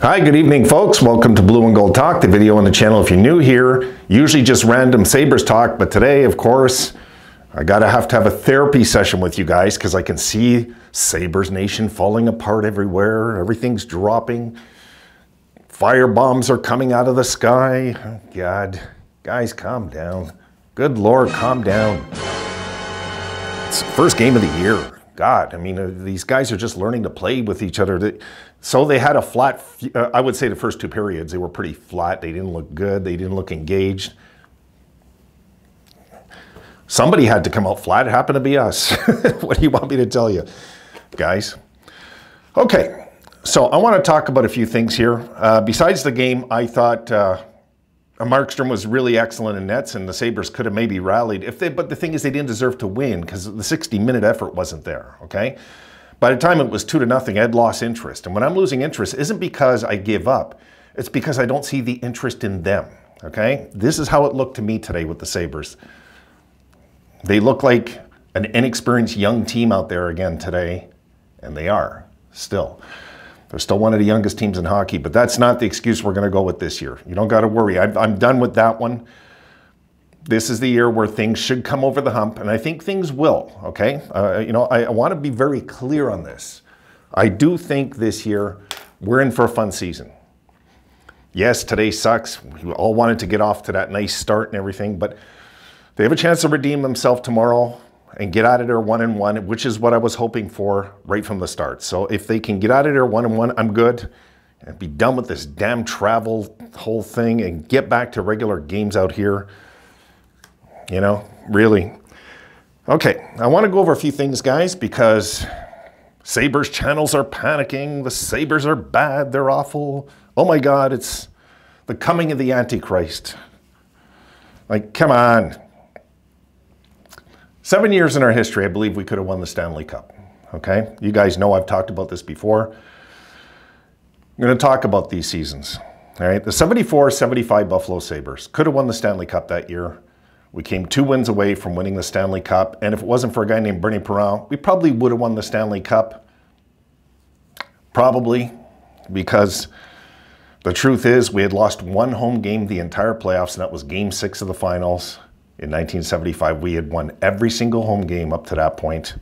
Hi, good evening, folks. Welcome to Blue and Gold Talk, the video on the channel. If you're new here, usually just random Sabres talk, but today, of course, I have to have a therapy session with you guys because I can see Sabres Nation falling apart everywhere. Everything's dropping. Fire bombs are coming out of the sky. Oh, God. Guys, calm down. Good Lord, calm down. It's the first game of the year. God, I mean, these guys are just learning to play with each other. So they had a flat, I would say the first two periods, they were pretty flat. They didn't look good. They didn't look engaged. Somebody had to come out flat. It happened to be us. What do you want me to tell you, guys? Okay, so I want to talk about a few things here. Besides the game, I thought Markstrom was really excellent in nets, and the Sabres could have maybe rallied. But the thing is, they didn't deserve to win because the 60-minute effort wasn't there, okay? By the time it was 2-0, I'd lost interest. And when I'm losing interest, it isn't because I give up. It's because I don't see the interest in them, okay? This is how it looked to me today with the Sabres. They look like an inexperienced young team out there again today, and they are still. They're still one of the youngest teams in hockey, but that's not the excuse we're going to go with this year. You don't got to worry. I'm done with that one. This is the year where things should come over the hump, and I think things will, okay? I want to be very clear on this. I do think this year we're in for a fun season. Yes, today sucks. We all wanted to get off to that nice start and everything, but they have a chance to redeem themselves tomorrow and get out of there 1-1, which is what I was hoping for right from the start. So if they can get out of there 1-1, I'm good. And be done with this damn travel whole thing and get back to regular games out here. You know, really. Okay, I want to go over a few things, guys, because Sabres channels are panicking. The Sabres are bad. They're awful. Oh my God, it's the coming of the Antichrist. Like, come on. 7 years in our history, I believe we could have won the Stanley Cup, okay? You guys know I've talked about this before. I'm going to talk about these seasons, all right? The 74-75 Buffalo Sabres could have won the Stanley Cup that year. We came 2 wins away from winning the Stanley Cup, and if it wasn't for a guy named Bernie Perron, we probably would have won the Stanley Cup. Probably, because the truth is we had lost one home game the entire playoffs, and that was Game 6 of the finals. In 1975, we had won every single home game up to that point.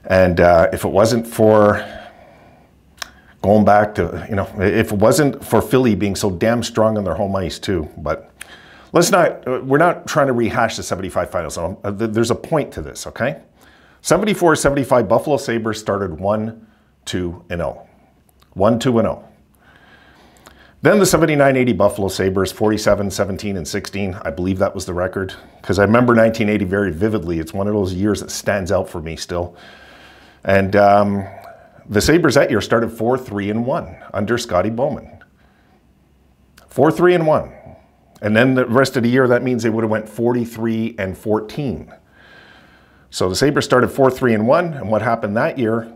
And if it wasn't for going back to, if it wasn't for Philly being so damn strong on their home ice too, but we're not trying to rehash the 75 finals. There's a point to this, okay? 74-75 Buffalo Sabres started 1-2-0. 1-2-0. Then the 79-80 Buffalo Sabres, 47-17-16. I believe that was the record because I remember 1980 very vividly. It's one of those years that stands out for me still. And the Sabres that year started 4-3-1 under Scotty Bowman. 4-3-1. And then the rest of the year, that means they would have went 43-14. So the Sabres started 4-3-1, and what happened that year?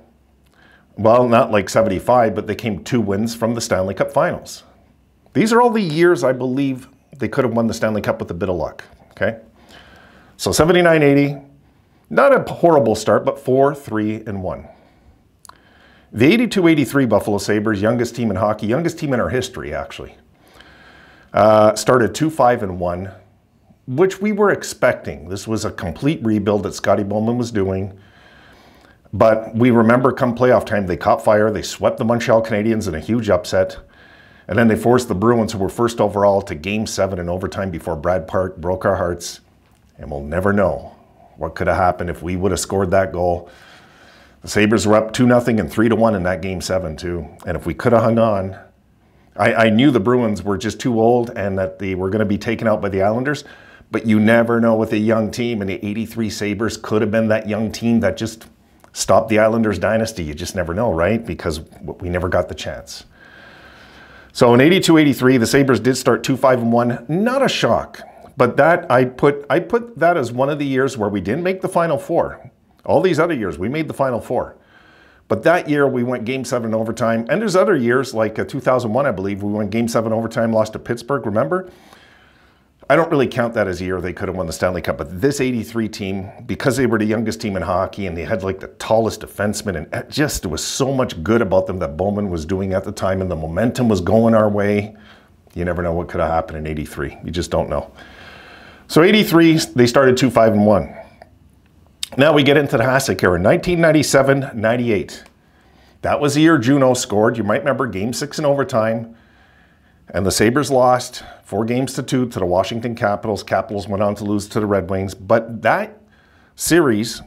Well, not like 75, but they came 2 wins from the Stanley Cup Finals. These are all the years I believe they could have won the Stanley Cup with a bit of luck, okay? So 79-80, not a horrible start, but 4-3-1. The 82-83 Buffalo Sabres, youngest team in hockey, youngest team in our history, actually, started 2-5-1, which we were expecting. This was a complete rebuild that Scotty Bowman was doing. But we remember come playoff time, they caught fire. They swept the Montreal Canadiens in a huge upset. And then they forced the Bruins, who were first overall, to Game 7 in overtime before Brad Park broke our hearts. And we'll never know what could have happened if we would have scored that goal. The Sabres were up 2-0 and 3-1 in that Game 7 too. And if we could have hung on, I knew the Bruins were just too old and that they were going to be taken out by the Islanders. But you never know with a young team. And the 83 Sabres could have been that young team that just stopped the Islanders dynasty. You just never know, right? Because we never got the chance. So in 82-83, the Sabres did start 2-5-1. Not a shock, but that I put that as one of the years where we didn't make the Final Four. All these other years, we made the Final Four. But that year, we went Game 7 in overtime. And there's other years, like 2001, I believe, we went Game 7 overtime, lost to Pittsburgh, remember? I don't really count that as a year they could have won the Stanley Cup, but this 83 team, because they were the youngest team in hockey and they had like the tallest defenseman, and there was so much good about them that Bowman was doing at the time, and the momentum was going our way. You never know what could have happened in 83. You just don't know. So 83, they started 2-5-1. Now we get into the Hasek era, 1997-98. That was the year Juneau scored. You might remember Game 6 in overtime. And the Sabres lost 4-2 to the Washington Capitals. Capitals went on to lose to the Red Wings. But that series,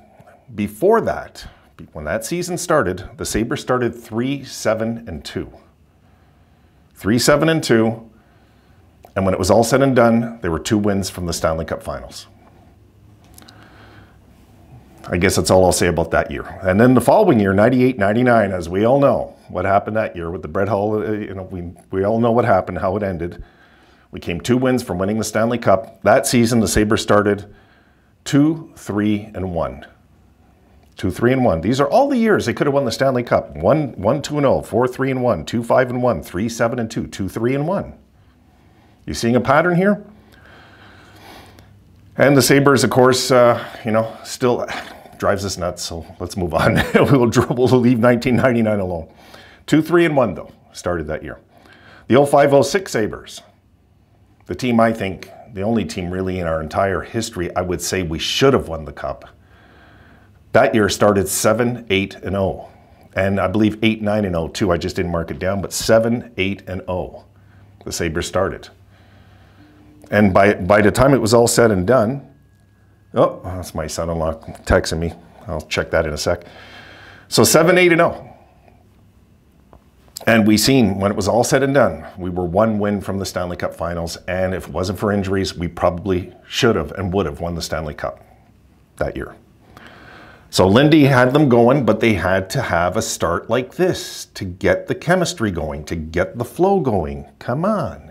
before that, when that season started, the Sabres started 3-7-2. 3-7-2. And when it was all said and done, there were 2 wins from the Stanley Cup Finals. I guess that's all I'll say about that year. And then the following year, 98-99, as we all know, what happened that year with the Brett Hull, we all know what happened, how it ended. We came 2 wins from winning the Stanley Cup. That season, the Sabres started 2-3-1. 2-3-1. These are all the years they could have won the Stanley Cup. 1-2-0, 4-3-1, 2-5-1, 3-7-2, 2-3-1. You seeing a pattern here? And the Sabres, of course, still drives us nuts, so let's move on. we'll leave 1999 alone. 2-3-1, though, started that year. The 05-06 Sabres, the team, I think, the only team really in our entire history, I would say we should have won the Cup. That year started 7-8-0. And I believe 8-9-0 too. I just didn't mark it down, but 7-8-0. The Sabres started. And by the time it was all said and done, oh, that's my son-in-law texting me. I'll check that in a sec. So 7-8-0. And we seen, when it was all said and done, we were 1 win from the Stanley Cup Finals. And if it wasn't for injuries, we probably should have and would have won the Stanley Cup that year. So Lindy had them going, but they had to have a start like this to get the chemistry going, to get the flow going. Come on.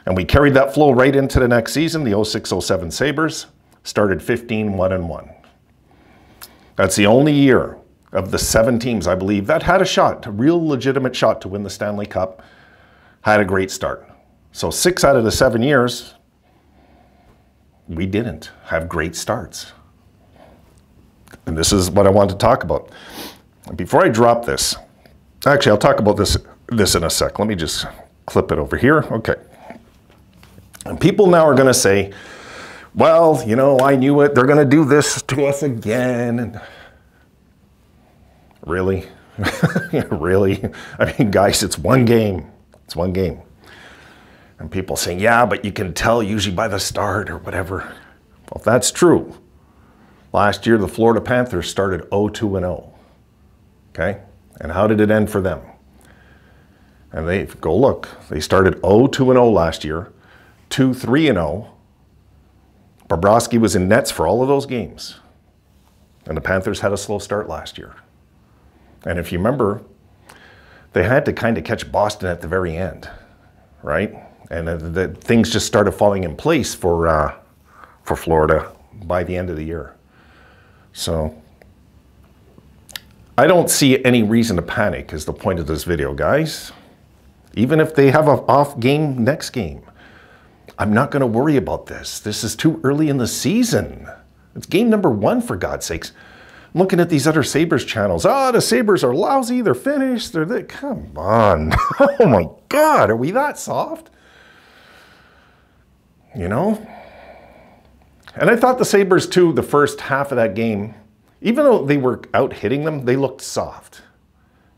And we carried that flow right into the next season. The 06-07 Sabres started 15-1-1. That's the only year of the 7 teams, I believe, that had a shot, a real legitimate shot to win the Stanley Cup, had a great start. So 6 out of the 7 years, we didn't have great starts. And this is what I want to talk about. Before I drop this, actually, I'll talk about this in a sec. Let me just clip it over here. Okay. And people now are going to say, well, you know, I knew it. They're going to do this to us again. And really? Really? I mean, guys, it's one game. It's one game. And people saying, yeah, but you can tell usually by the start or whatever. Well, if that's true, last year the Florida Panthers started 0-2-0. Okay? And how did it end for them? And they go look. They started 0-2-0 last year, 2-3-0. Bobrovsky was in nets for all of those games. And the Panthers had a slow start last year. And if you remember, they had to kind of catch Boston at the very end, right? And the things just started falling in place for Florida by the end of the year. So I don't see any reason to panic is the point of this video, guys. Even if they have an off game next game, I'm not going to worry about this. This is too early in the season. It's game number 1, for God's sakes. I'm looking at these other Sabres channels. Oh, the Sabres are lousy. They're finished. Come on. Oh, my God. Are we that soft? You know? And I thought the Sabres, too, the first half of that game, even though they were out hitting them, they looked soft.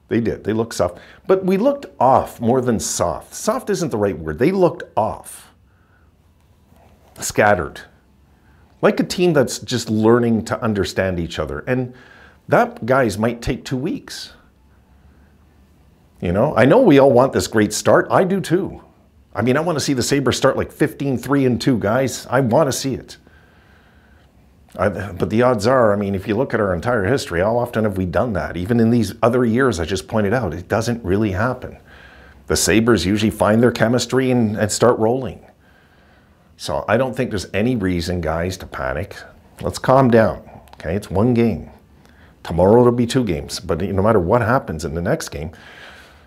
They did. They looked soft. But we looked off more than soft. Soft isn't the right word. They looked off. Scattered. Like a team that's just learning to understand each other. And that, guys, might take 2 weeks. You know? I know we all want this great start. I do, too. I mean, I want to see the Sabres start like 15-3-2, guys. I want to see it. But the odds are, I mean, if you look at our entire history, how often have we done that? Even in these other years I just pointed out, it doesn't really happen. The Sabres usually find their chemistry and start rolling. So I don't think there's any reason, guys, to panic. Let's calm down, okay? It's one game. Tomorrow it'll be 2 games. But no matter what happens in the next game,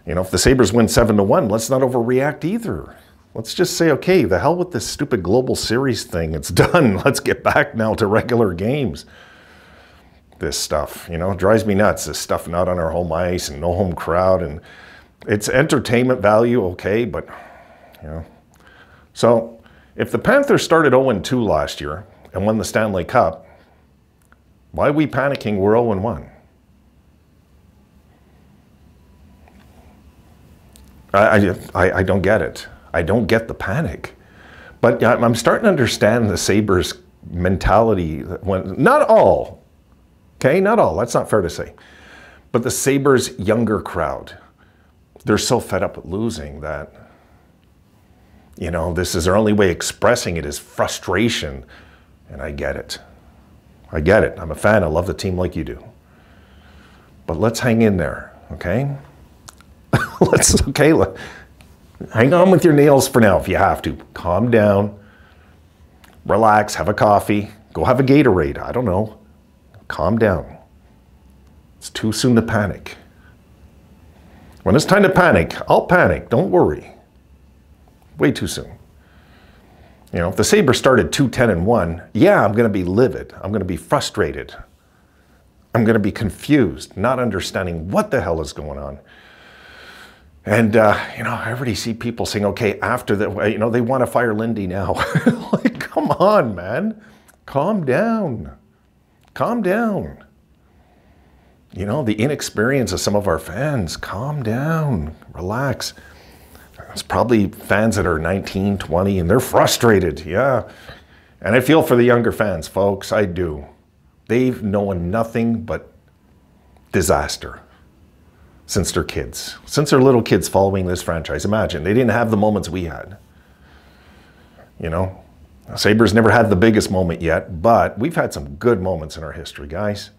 you know, if the Sabres win 7-1, let's not overreact either. Let's just say, okay, the hell with this stupid global series thing. It's done. Let's get back now to regular games. This stuff, you know, it drives me nuts. This stuff not on our home ice and no home crowd. And it's entertainment value, okay, but, you know. So if the Panthers started 0-2 last year and won the Stanley Cup, why are we panicking we're 0-1? I don't get it. I don't get the panic. But I'm starting to understand the Sabres mentality. When, not all, okay? Not all. That's not fair to say. But the Sabres younger crowd, they're so fed up with losing that, you know, this is their only way expressing it is frustration. And I get it. I get it. I'm a fan. I love the team like you do. But let's hang in there, okay? Hang on with your nails for now if you have to. Calm down, relax, have a coffee, go have a Gatorade. I don't know. Calm down. It's too soon to panic. When it's time to panic, I'll panic. Don't worry. Way too soon. You know, if the Sabres started 2-10-1, yeah, I'm going to be livid. I'm going to be frustrated. I'm going to be confused, not understanding what the hell is going on. And, you know, I already see people saying, okay, after that, you know, they want to fire Lindy now. Like, come on, man. Calm down. Calm down. You know, the inexperience of some of our fans. Calm down. Relax. It's probably fans that are 19, 20, and they're frustrated. Yeah. And I feel for the younger fans, folks. I do. They've known nothing but disaster. Since they're kids, since they're little kids following this franchise. Imagine, they didn't have the moments we had. You know, Sabres never had the biggest moment yet, but we've had some good moments in our history, guys.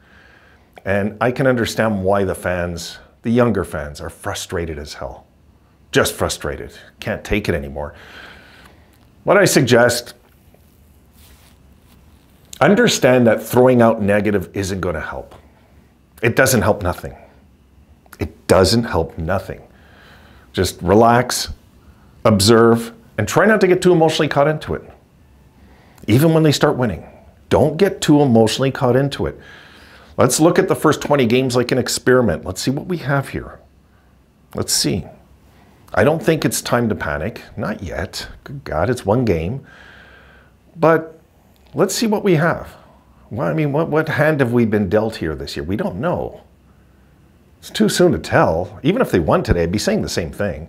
And I can understand why the fans, the younger fans, are frustrated as hell. Just frustrated. Can't take it anymore. What I suggest, understand that throwing out negative isn't going to help. It doesn't help nothing. It doesn't help nothing. Just relax, observe, and try not to get too emotionally caught into it. Even when they start winning, don't get too emotionally caught into it. Let's look at the first 20 games like an experiment. Let's see what we have here. Let's see. I don't think it's time to panic. Not yet. Good God, it's one game. But let's see what we have. Well, I mean, what hand have we been dealt here this year? We don't know. It's too soon to tell. Even if they won today, I'd be saying the same thing.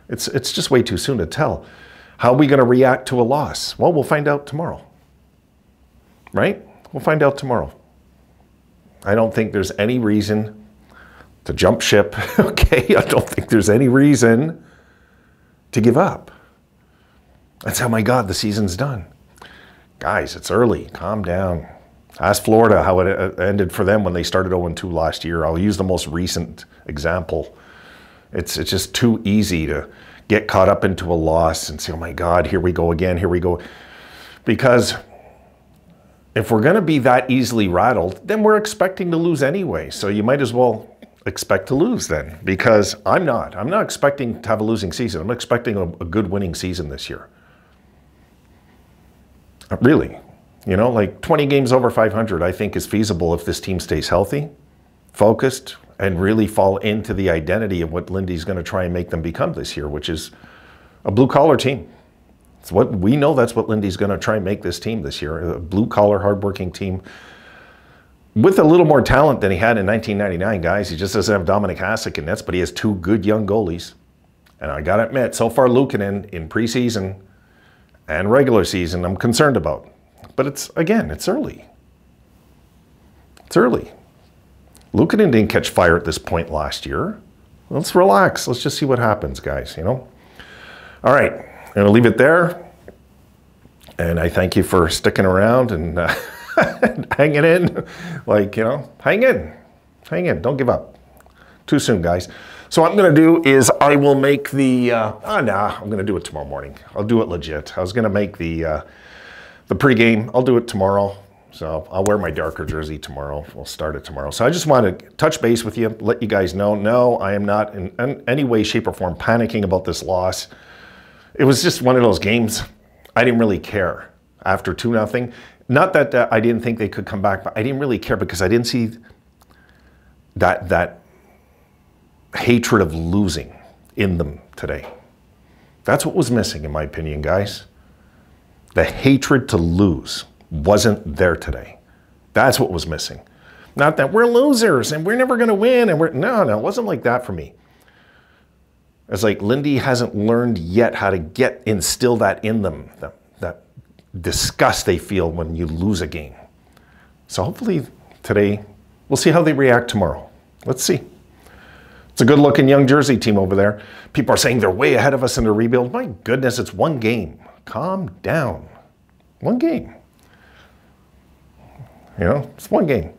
It's just way too soon to tell. How are we going to react to a loss? Well, we'll find out tomorrow. Right? We'll find out tomorrow. I don't think there's any reason to jump ship. Okay? I don't think there's any reason to give up. That's how, my God, the season's done. Guys, it's early. Calm down. Ask Florida how it ended for them when they started 0-2 last year. I'll use the most recent example. It's just too easy to get caught up into a loss and say, oh my God, here we go again, here we go. Because if we're going to be that easily rattled, then we're expecting to lose anyway. So you might as well expect to lose then, because I'm not expecting to have a losing season. I'm expecting a good winning season this year. Really. You know, like 20 games over 500, I think is feasible if this team stays healthy, focused, and really fall into the identity of what Lindy's going to try and make them become this year, which is a blue-collar team. It's what we know. That's what Lindy's going to try and make this team this year, a blue-collar, hardworking team with a little more talent than he had in 1999, guys. He just doesn't have Dominic Hasek in nets, but he has two good young goalies. And I got to admit, so far Luukkonen in preseason and regular season, I'm concerned about. But it's early. It's early. Luukkonen didn't catch fire at this point last year. Let's relax. Let's just see what happens, guys, you know? All right, I'm going to leave it there. And I thank you for sticking around and hanging in. Like, you know, hang in. Hang in. Don't give up. Too soon, guys. So what I'm going to do is I will make the, I'm going to do it tomorrow morning. I'll do it legit. I was going to make the pregame. I'll do it tomorrow. So I'll wear my darker jersey tomorrow. We'll start it tomorrow. So I just want to touch base with you, let you guys know, no, I am not in any way, shape, or form panicking about this loss. it was just one of those games. I didn't really care after 2-0. Not that I didn't think they could come back, but I didn't really care because I didn't see that hatred of losing in them today. That's what was missing, in my opinion, guys. The hatred to lose wasn't there today. That's what was missing. Not that we're losers and we're never going to win. And no, it wasn't like that for me. It's like Lindy hasn't learned yet how to instill that in them, that disgust they feel when you lose a game. So hopefully today, we'll see how they react tomorrow. Let's see. It's a good-looking young Jersey team over there. People are saying they're way ahead of us in the rebuild. My goodness, it's one game. Calm down. One game. You know, it's one game.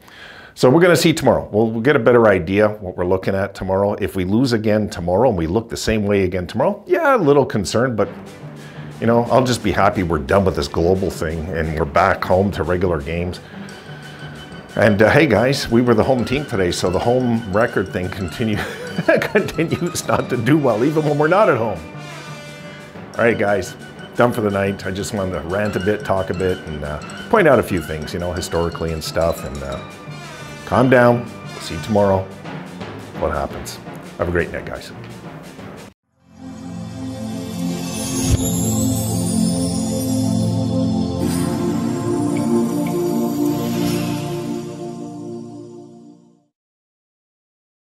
So we're going to see tomorrow. We'll get a better idea what we're looking at tomorrow. If we lose again tomorrow and we look the same way again tomorrow, yeah, a little concerned, but you know, I'll just be happy we're done with this global thing and we're back home to regular games. And hey guys, we were the home team today, so the home record thing continues not to do well, even when we're not at home. All right, guys, done for the night. I just wanted to rant a bit, talk a bit, and point out a few things, you know, historically and stuff. And calm down. We'll see you tomorrow. What happens? Have a great night, guys.